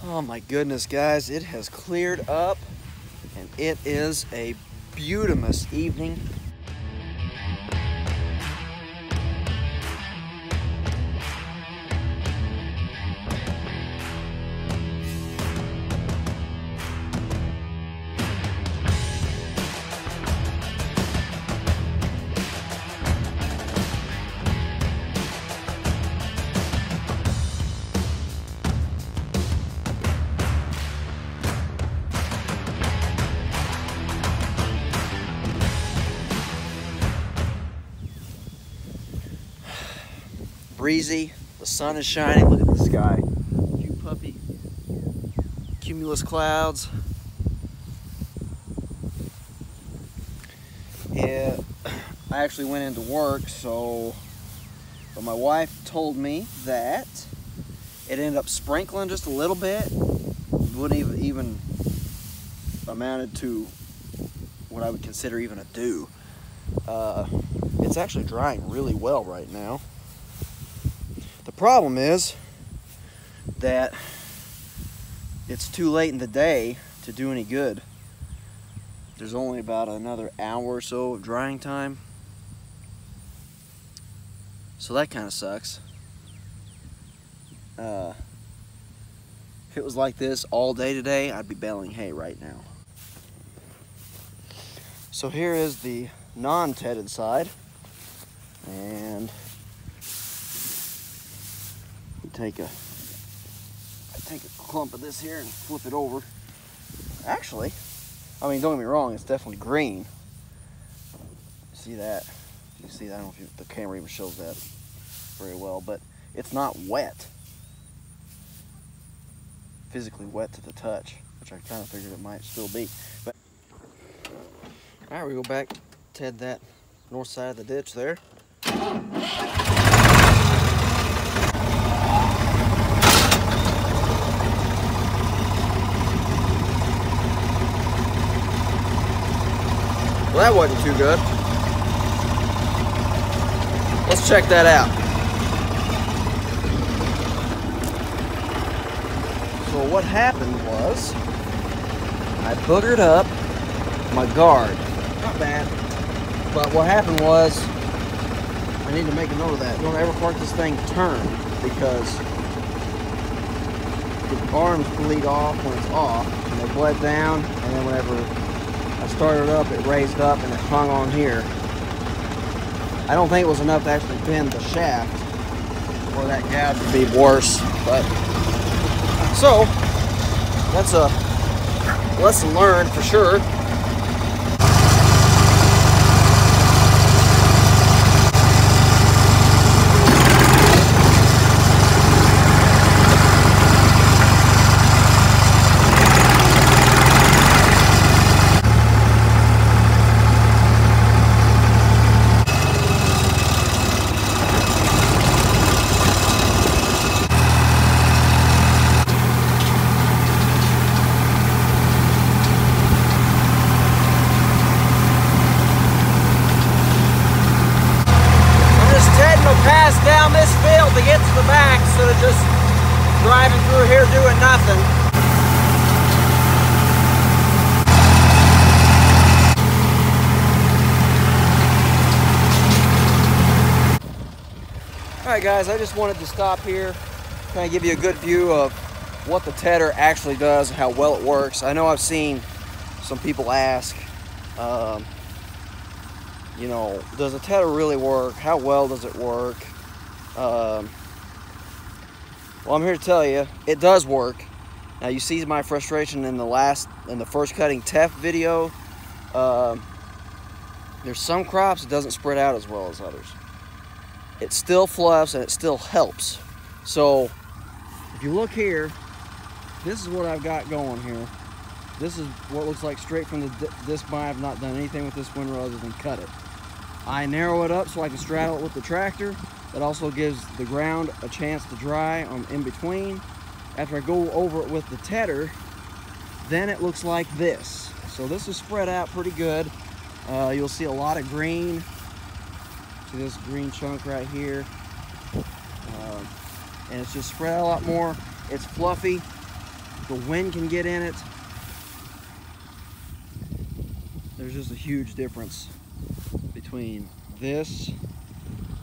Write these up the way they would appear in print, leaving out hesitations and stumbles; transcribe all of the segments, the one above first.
Oh my goodness, guys, it has cleared up and it is a beautiful evening. Breezy, the sun is shining, look at the sky. Cute puppy, cumulus clouds. Yeah, I actually went into work, but my wife told me that it ended up sprinkling just a little bit. Wouldn't even amounted to what I would consider even a dew. It's actually drying really well right now. The problem is that it's too late in the day to do any good. There's only about another hour or so of drying time. So that kind of sucks. If it was like this all day today, I'd be baling hay right now. So here is the non-tedded side. And I take a clump of this here and flip it over. Actually, I mean, don't get me wrong, it's definitely green. See that? You see that? I don't know if the camera even shows that very well, but it's not wet. Physically wet to the touch, which I kind of figured it might still be. But all right, we go back, ted that north side of the ditch there. Well, that wasn't too good. Let's check that out. So what happened was, I boogered up my guard. Not bad. But what happened was, I need to make a note of that. Don't ever let this thing turn, because the arms bleed off when it's off, and they bled down, and then whenever I started up, it raised up and it hung on here. I don't think it was enough to actually bend the shaft for that gouge to be worse, but so that's a lesson learned for sure. Pass down this field to get to the back instead of just driving through here doing nothing. Alright guys, I just wanted to stop here, kind of give you a good view of what the tedder actually does, how well it works. I know I've seen some people ask, you know, does a tedder really work? How well does it work? Well, I'm here to tell you, it does work. Now, you see my frustration in the first cutting teff video. There's some crops it doesn't spread out as well as others. It still fluffs and it still helps. So, if you look here, this is what I've got going here. This is what looks like straight from this vine. I've not done anything with this windrow other than cut it. I narrow it up so I can straddle it with the tractor. That also gives the ground a chance to dry in between. After I go over it with the tedder, then it looks like this. So this is spread out pretty good. You'll see a lot of green. See this green chunk right here. And it's just spread out a lot more. It's fluffy. the wind can get in it. There's just a huge difference between this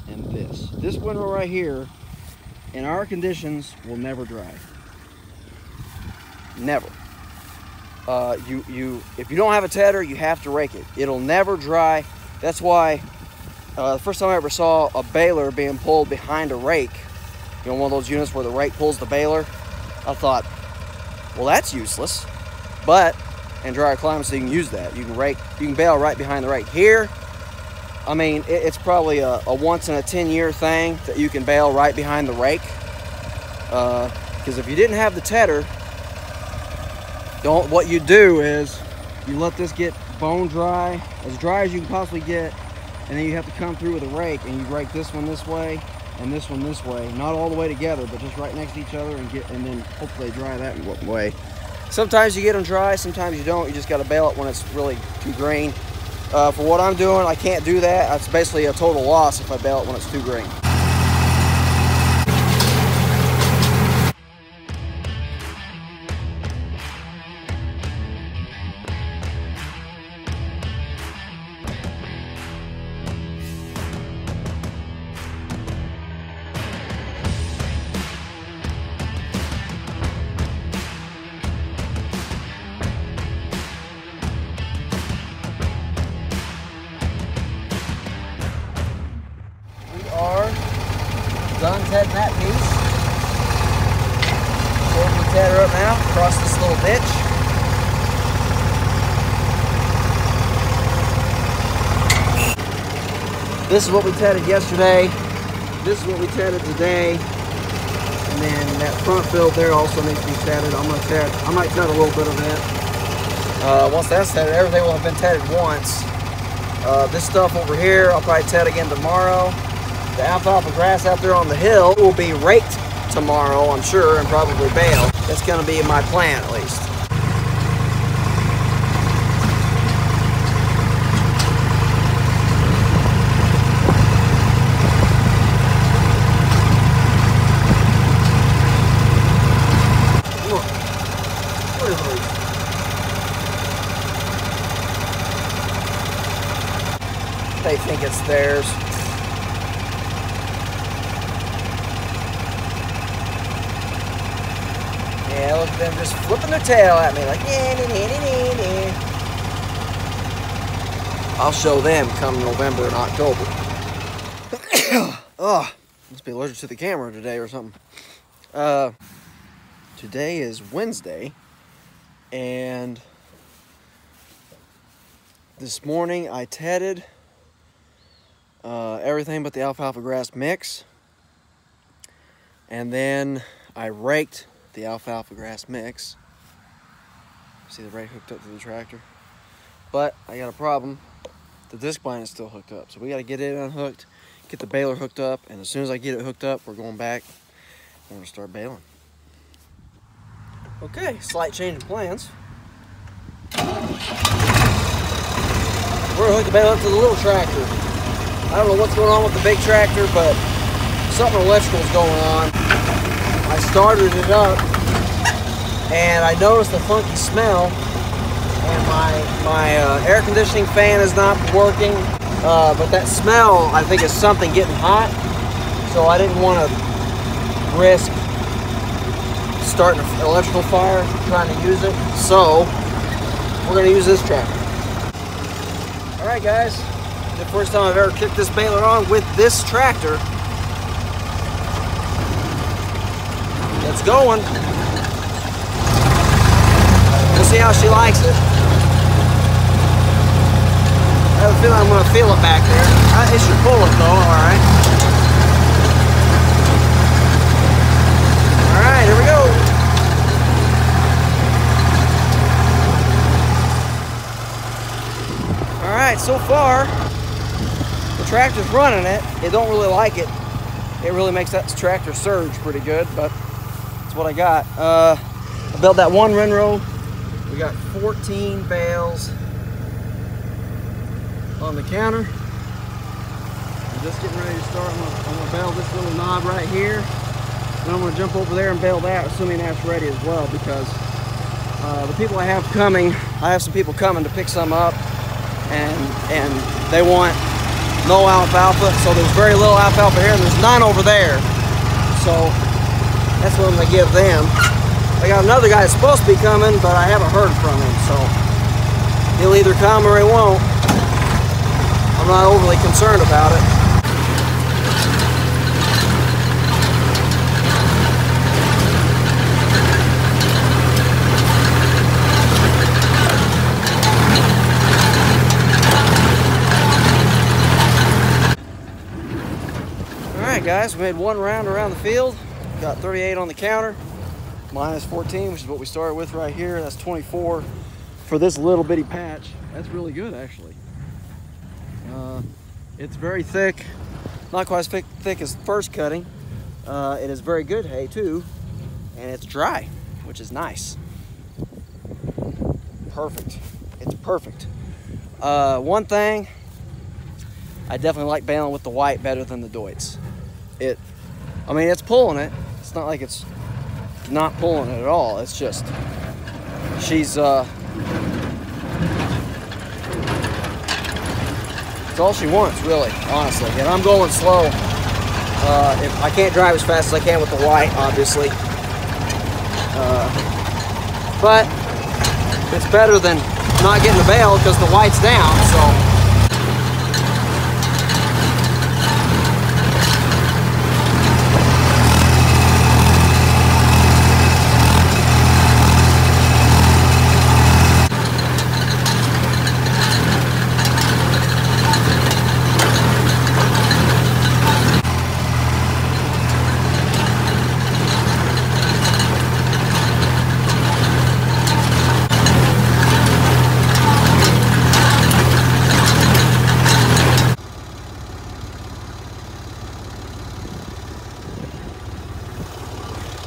and this. This windrow right here, in our conditions, will never dry. Never. If you don't have a tedder, you have to rake it. It'll never dry. That's why the first time I ever saw a baler being pulled behind a rake, you know, one of those units where the rake pulls the baler, I thought, well, that's useless. But in drier climates, you can use that. You can bale right behind the rake. Here, I mean, it's probably a once in a 10-year thing that you can bale right behind the rake. Because if you didn't have the tedder, what you do is you let this get bone dry as you can possibly get, and then you have to come through with a rake and you rake this one this way and this one this way, not all the way together, but just right next to each other, and then hopefully dry that way. Sometimes you get them dry, sometimes you don't. You just got to bale it when it's really too green. For what I'm doing, I can't do that. That's basically a total loss if I bale it when it's too green. Done tedding that piece. Pulling the tedder up now across this little ditch. This is what we tedded yesterday. This is what we tedded today. And then that front field there also needs to be tedded. I might ted a little bit of it. Once that's tedded, everything will have been tedded once. This stuff over here, I'll probably ted again tomorrow. The alfalfa grass out there on the hill will be raked tomorrow, I'm sure, and probably baled. That's going to be my plan, at least. Look. What is these? They think it's theirs. Yeah, look at them just flipping their tail at me like, yeah, nah, nah, nah, nah. I'll show them come November and October. Oh, must be allergic to the camera today or something. Today is Wednesday, and this morning I tedded everything but the alfalfa grass mix, and then I raked the alfalfa grass mix. See the rake hooked up to the tractor, but I got a problem. The disc blind is still hooked up, so we got to get it unhooked, get the baler hooked up, and as soon as I get it hooked up, we're going back. We're going to start baling. Okay, slight change in plans. We're going to hook the baler up to the little tractor. I don't know what's going on with the big tractor, but something electrical is going on. I started it up, and I noticed a funky smell, and my air conditioning fan is not working, but that smell, I think, is something getting hot, so I didn't want to risk starting an electrical fire trying to use it, so we're going to use this tractor. Alright guys, the first time I've ever kicked this baler on with this tractor. It's going. We'll see how she likes it. I have a feeling I'm going to feel it back there. It should pull it though, alright. Alright, here we go. Alright, so far, the tractor's running it. It don't really like it. It really makes that tractor surge pretty good, but that's what I got. I built that one windrow. We got 14 bales on the counter. I'm just getting ready to start. I'm gonna bale this little knob right here. And I'm gonna jump over there and bale that, assuming that's ready as well, because The people I have coming, I have some people coming to pick some up, and they want no alfalfa, so there's very little alfalfa here, and there's none over there. So that's what I'm gonna give them. I got another guy that's supposed to be coming, but I haven't heard from him, so he'll either come or he won't. I'm not overly concerned about it. Alright guys, we made one round around the field. Got 38 on the counter, minus 14, which is what we started with right here. That's 24 for this little bitty patch. That's really good actually. It's very thick, not quite as thick as first cutting. It is very good hay too, and it's dry, which is nice. Perfect. It's perfect. One thing, I definitely like baling with the white better than the Deutz. I mean, it's pulling it. It's not like it's not pulling it at all. It's just, it's all she wants, really, honestly. And I'm going slow. If I can't drive as fast as I can with the white, obviously. But it's better than not getting the bale because the white's down, so.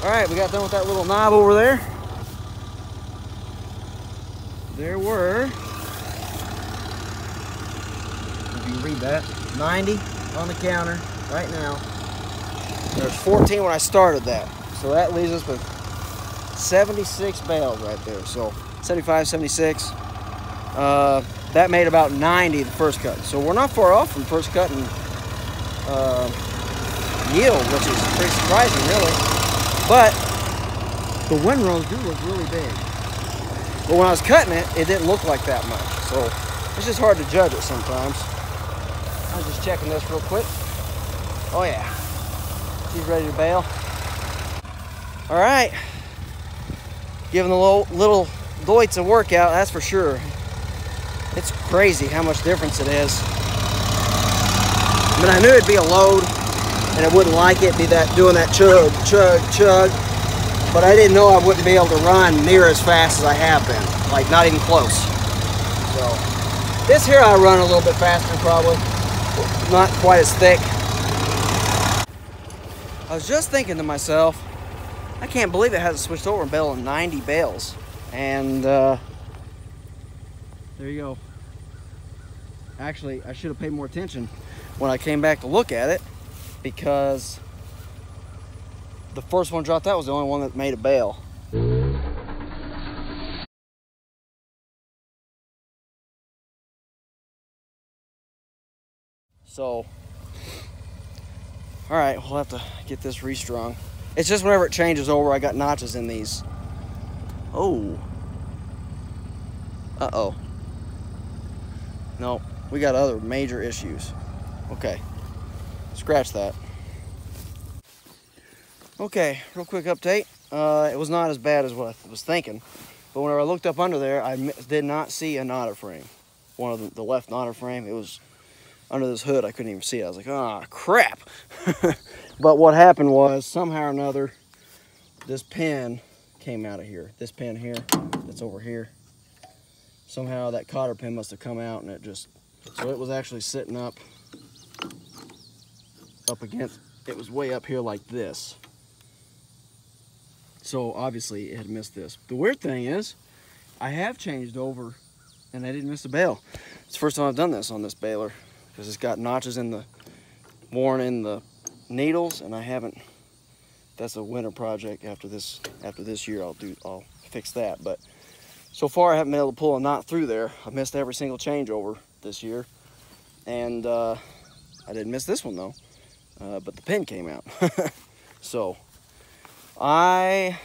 Alright, we got done with that little knob over there. There were, if you read that, 90 on the counter right now. There's 14 when I started that. So that leaves us with 76 bales right there. So 75, 76. That made about 90 the first cut. So we're not far off from first cut and yield, which is pretty surprising really. But the windrows do look really big. But when I was cutting it, it didn't look like that much. So it's just hard to judge it sometimes. I was just checking this real quick. Oh yeah, she's ready to bale. All right, giving the little Deutz a workout, that's for sure. It's crazy how much difference it is. I mean, I knew it'd be a load, and I wouldn't like it, be doing that chug, chug, chug. But I didn't know I wouldn't be able to run near as fast as I have been. Like, not even close. So, this here I run a little bit faster probably. Not quite as thick. I was just thinking to myself, I can't believe it hasn't switched over and baling 90 bales. And, there you go. Actually, I should have paid more attention when I came back to look at it, because the first one dropped out was the only one that made a bale. So, all right, we'll have to get this restrung. It's just whenever it changes over, I got notches in these. Oh. Uh-oh. No, we got other major issues. Okay, scratch that. Okay, real quick update. It was not as bad as what I was thinking, but whenever I looked up under there, I did not see a knotter frame. One of the left knotter frame, it was under this hood. I couldn't even see it. I was like, ah, crap. But what happened was, somehow or another, this pin came out of here. This pin here, that's over here. Somehow that cotter pin must have come out, and it just, so it was actually sitting up against, it was way up here like this. So obviously it had missed this. The weird thing is, I have changed over and I didn't miss a bale. It's the first time I've done this on this baler, because it's got notches in the, worn in the needles, and I haven't, that's a winter project after this year. I'll fix that. But So far I haven't been able to pull a knot through there. I've missed every single changeover this year. And I didn't miss this one though, but the pin came out. So I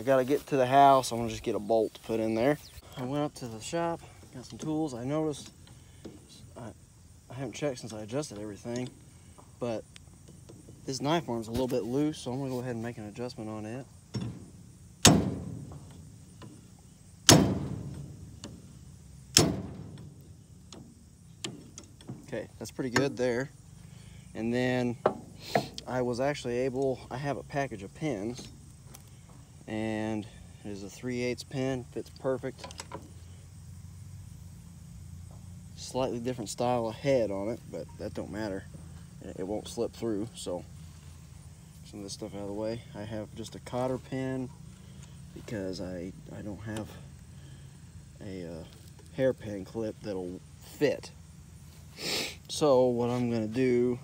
gotta get to the house. I'm gonna just get a bolt to put in there. I went up to the shop, got some tools. I noticed, I haven't checked since I adjusted everything, but this knife arm's a little bit loose, so I'm gonna go ahead and make an adjustment on it. Okay, that's pretty good there. And then I was actually able, I have a package of pins, and it is a 3/8 pin, fits perfect. Slightly different style of head on it, but that don't matter. It won't slip through, so some of this stuff out of the way. I have just a cotter pin because I don't have a hairpin clip that'll fit. So what I'm gonna do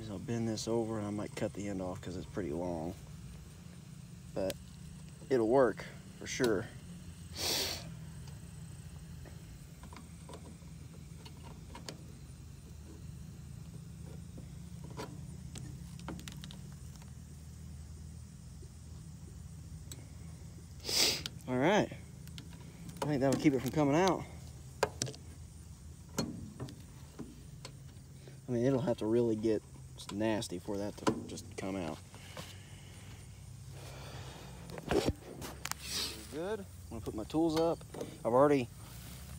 is I'll bend this over, and I might cut the end off because it's pretty long, but it'll work for sure. All right, I think that'll keep it from coming out. I mean, it'll have to really get nasty for that to just come out. Good. I'm gonna put my tools up. I've already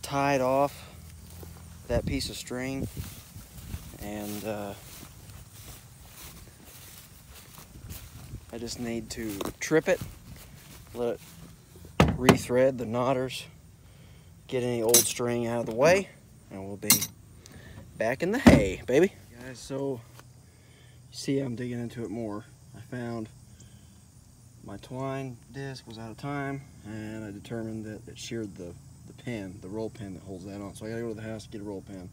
tied off that piece of string, and I just need to trip it, let it rethread the knotters, get any old string out of the way, and we'll be back in the hay, baby. Guys, so you see I'm digging into it more. I found my twine disc was out of time, and I determined that it sheared the pin, the roll pin that holds that on. So I gotta go to the house to get a roll pin.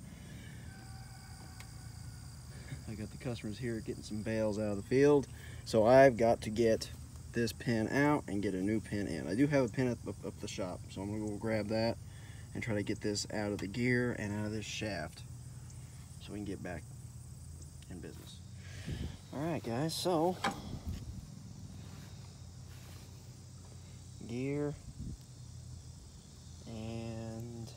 I got the customers here getting some bales out of the field, so I've got to get this pin out and get a new pin in. I do have a pin up the shop, so I'm gonna go grab that and try to get this out of the gear and out of this shaft so we can get back in business. All right, guys, so gear and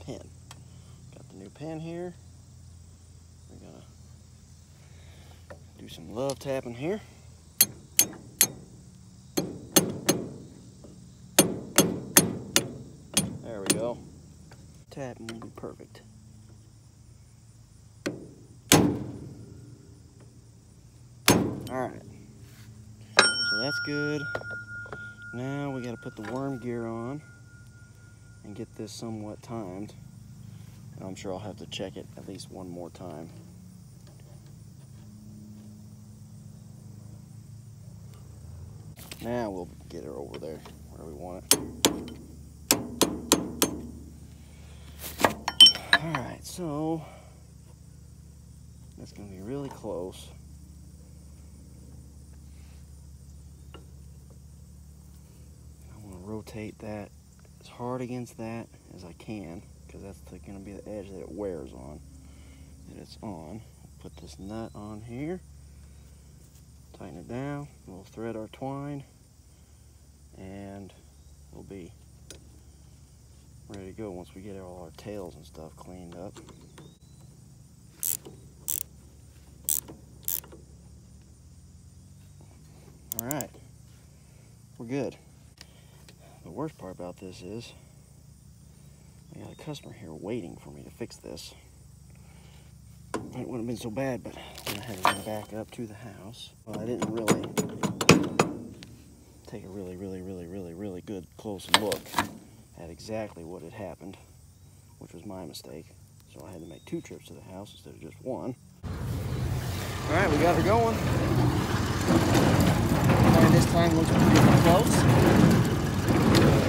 pin. Got the new pin here. We're gonna do some love tapping here. There we go. Tapping will be perfect. All right, so that's good. Now we got to put the worm gear on and get this somewhat timed. And I'm sure I'll have to check it at least one more time. Now we'll get her over there where we want it. All right, so that's going to be really close. Rotate that as hard against that as I can, because that's going to be the edge that it wears on, that it's on. Put this nut on here, tighten it down, we'll thread our twine, and we'll be ready to go once we get all our tails and stuff cleaned up. All right, we're good. The worst part about this is I got a customer here waiting for me to fix this. It wouldn't have been so bad, but then I had to run back up to the house. Well, I didn't really take a really good close look at exactly what had happened, which was my mistake. So I had to make 2 trips to the house instead of just 1. All right, we got her going. And this time looks pretty close.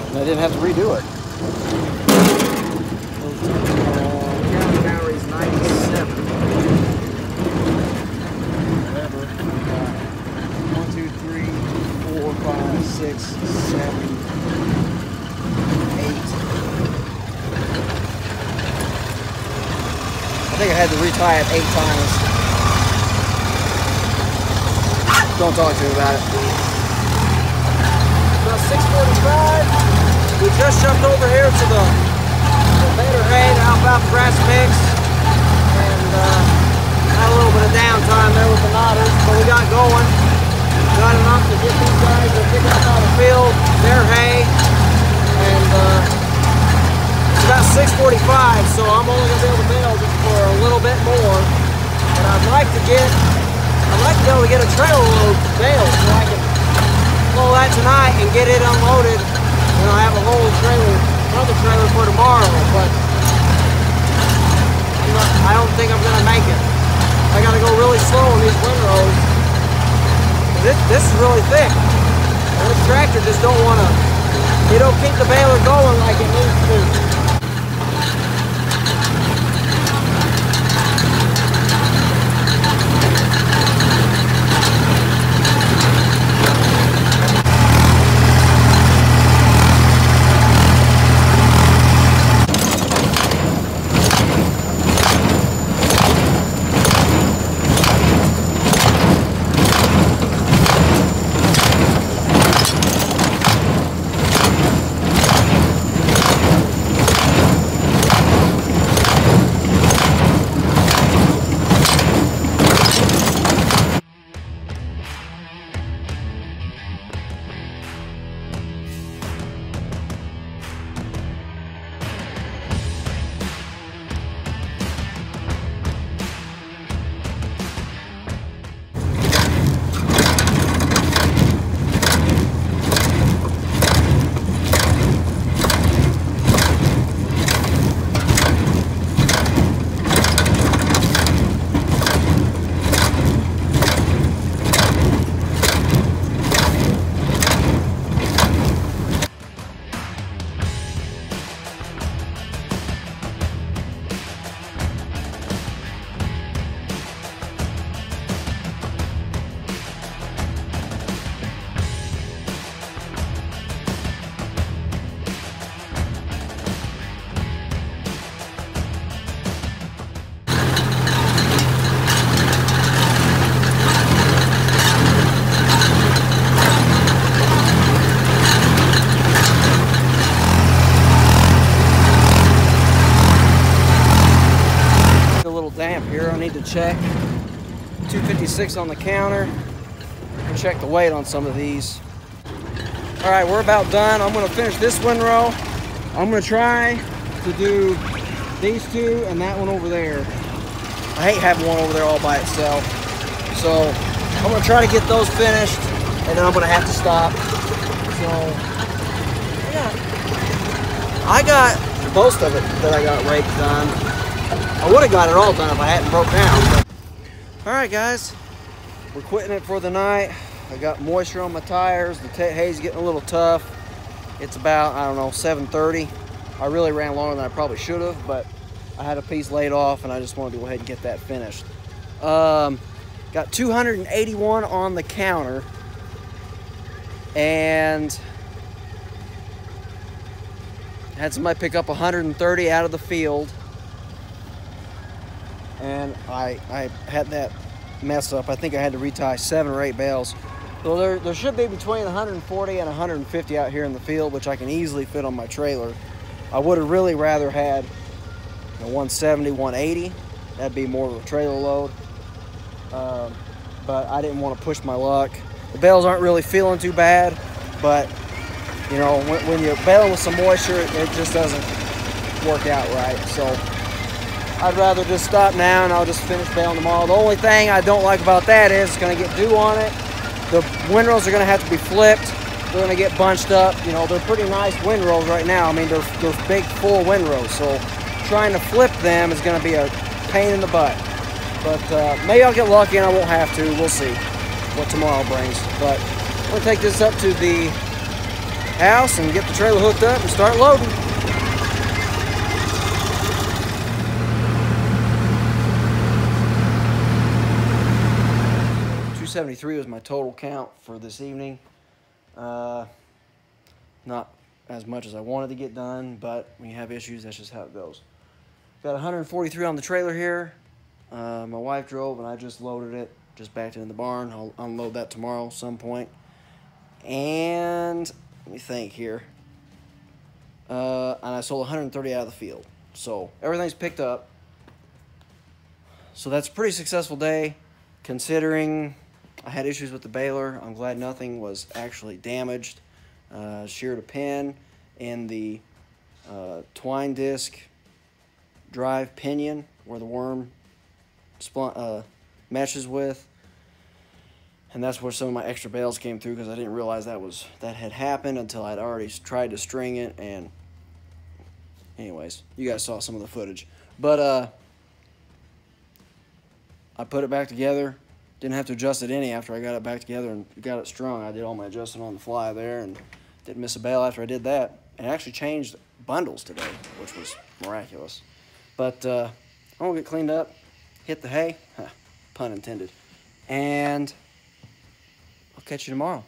I didn't have to redo it. think I had to retie it 8 times. Don't talk to me about it. About 6:45. We just jumped over here to the baler hay, the alfalfa grass mix, and had a little bit of downtime there with the knotters, but we got going. Got enough to get these guys to pick up out of the field, their hay, and it's about 6:45, so I'm only going to be able to bale just for a little bit more. But I'd like to be able to get a trailer load baled so I can pull that tonight and get it unloaded, and I'll have a whole trailer, another trailer for tomorrow. But I don't think I'm going to make it. I got to go really slow on these windrows. This is really thick. And this tractor just don't want to, it don't keep the baler going like it needs to. Here I need to check 256 on the counter and check the weight on some of these. All right, we're about done. I'm going to finish this windrow. I'm going to try to do these two and that one over there. I hate having one over there all by itself. So I'm going to try to get those finished and then I'm going to have to stop. So I got most of it that I got raked done. I would have got it all done if I hadn't broke down. All right, guys, we're quitting it for the night. I got moisture on my tires. The hay's getting a little tough. It's about, I don't know, 7:30. I really ran longer than I probably should have, but I had a piece laid off and I just wanted to go ahead and get that finished. Got 281 on the counter, and had somebody pick up 130 out of the field. And I had that mess up. I think I had to retie 7 or 8 bales. So there should be between 140 and 150 out here in the field, which I can easily fit on my trailer. I would have really rather had 170, 180. That'd be more of a trailer load. But I didn't want to push my luck. The bales aren't really feeling too bad, but you know, when you're baling with some moisture, it just doesn't work out right. So I'd rather just stop now and I'll just finish baling tomorrow. The only thing I don't like about that is it's going to get dew on it. The windrows are going to have to be flipped. They're going to get bunched up. You know, they're pretty nice windrows right now. I mean, they're big, full windrows. So trying to flip them is going to be a pain in the butt. But maybe I'll get lucky and I won't have to. We'll see what tomorrow brings. But I'm going to take this up to the house and get the trailer hooked up and start loading. 273 was my total count for this evening. Not as much as I wanted to get done, but when you have issues, that's just how it goes. Got 143 on the trailer here. My wife drove and I just loaded it, just backed it in the barn. I'll unload that tomorrow some point. And let me think here. And I sold 130 out of the field. So everything's picked up. So that's a pretty successful day considering I had issues with the baler. I'm glad nothing was actually damaged. Sheared a pin in the twine disc drive pinion where the worm meshes with, and that's where some of my extra bales came through, because I didn't realize that had happened until I'd already tried to string it. And anyways, you guys saw some of the footage, but I put it back together. Didn't have to adjust it any after I got it back together and got it strung. I did all my adjusting on the fly there and didn't miss a bale after I did that. And I actually changed bundles today, which was miraculous. But I'm gonna get cleaned up, hit the hay, pun intended, and I'll catch you tomorrow.